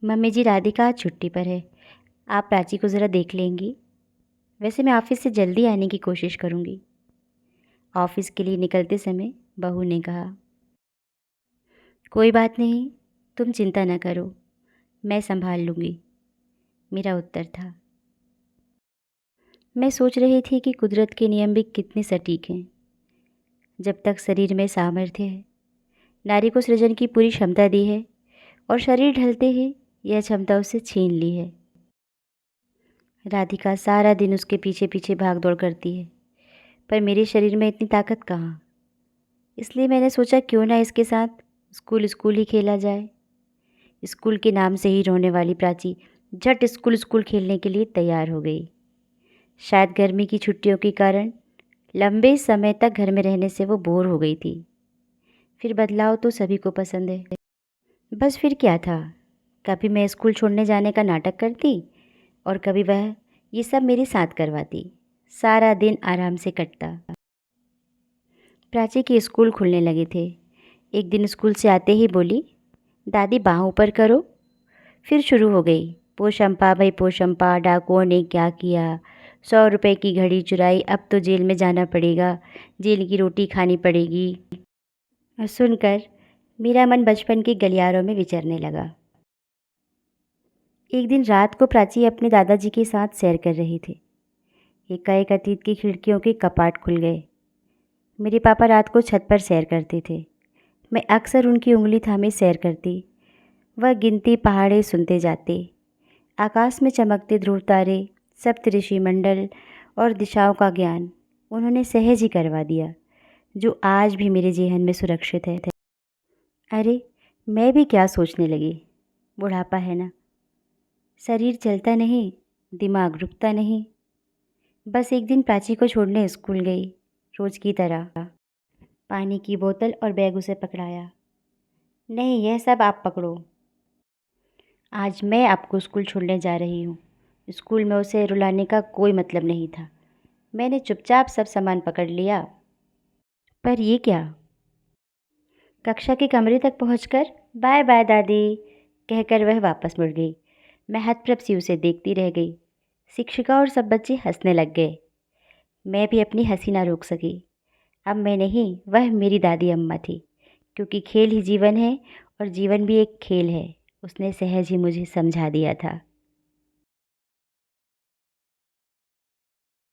Mummy जी, राधिका आज छुट्टी पर है। आप प्राची को ज़रा देख लेंगी? वैसे मैं ऑफ़िस से जल्दी आने की कोशिश करूँगी। ऑफ़िस के लिए निकलते समय बहू ने कहा। कोई बात नहीं, तुम चिंता न करो, मैं संभाल लूँगी, मेरा उत्तर था। मैं सोच रही थी कि कुदरत के नियम भी कितने सटीक हैं। जब तक शरीर में सामर्थ्य है, नारी को सृजन की पूरी क्षमता दी है और शरीर ढलते ही यह क्षमता उससे छीन ली है। राधिका सारा दिन उसके पीछे पीछे भाग दौड़ करती है, पर मेरे शरीर में इतनी ताकत कहाँ। इसलिए मैंने सोचा क्यों ना इसके साथ स्कूल स्कूल ही खेला जाए। स्कूल के नाम से ही रोने वाली प्राची झट स्कूल स्कूल खेलने के लिए तैयार हो गई। शायद गर्मी की छुट्टियों के कारण लंबे समय तक घर में रहने से वो बोर हो गई थी। फिर बदलाव तो सभी को पसंद है। बस फिर क्या था, कभी मैं स्कूल छोड़ने जाने का नाटक करती और कभी वह ये सब मेरे साथ करवाती। सारा दिन आराम से कटता। प्राची के स्कूल खुलने लगे थे। एक दिन स्कूल से आते ही बोली, दादी बाँह ऊपर करो। फिर शुरू हो गई, पोशंपा भाई पोशंपा, डाकुओं ने क्या किया, 100 रुपए की घड़ी चुराई, अब तो जेल में जाना पड़ेगा, जेल की रोटी खानी पड़ेगी। और सुनकर मेरा मन बचपन के गलियारों में विचरने लगा। एक दिन रात को प्राची अपने दादाजी के साथ सैर कर रही थी। एकाएक अतीत की खिड़कियों के कपाट खुल गए। मेरे पापा रात को छत पर सैर करते थे। मैं अक्सर उनकी उंगली थामे सैर करती। वह गिनती पहाड़े सुनते जाते। आकाश में चमकते ध्रुव तारे, सप्तऋषि मंडल और दिशाओं का ज्ञान उन्होंने सहज ही करवा दिया, जो आज भी मेरे जेहन में सुरक्षित है। अरे, मैं भी क्या सोचने लगी, बुढ़ापा है ना, शरीर चलता नहीं, दिमाग रुकता नहीं। बस एक दिन प्राची को छोड़ने स्कूल गई, रोज़ की तरह। पानी की बोतल और बैग उसे पकड़ाया। नहीं, यह सब आप पकड़ो। आज मैं आपको स्कूल छोड़ने जा रही हूँ। स्कूल में उसे रुलाने का कोई मतलब नहीं था। मैंने चुपचाप सब सामान पकड़ लिया। पर ये क्या? कक्षा के कमरे तक पहुंचकर बाय बाय दादी कहकर वह वापस मुड़ गई। मैं हतप्रभ सी उसे देखती रह गई। शिक्षिका और सब बच्चे हंसने लग गए। मैं भी अपनी हंसी ना रोक सकी। अब मैं नहीं, वह मेरी दादी अम्मा थी। क्योंकि खेल ही जीवन है और जीवन भी एक खेल है, उसने सहज ही मुझे समझा दिया था।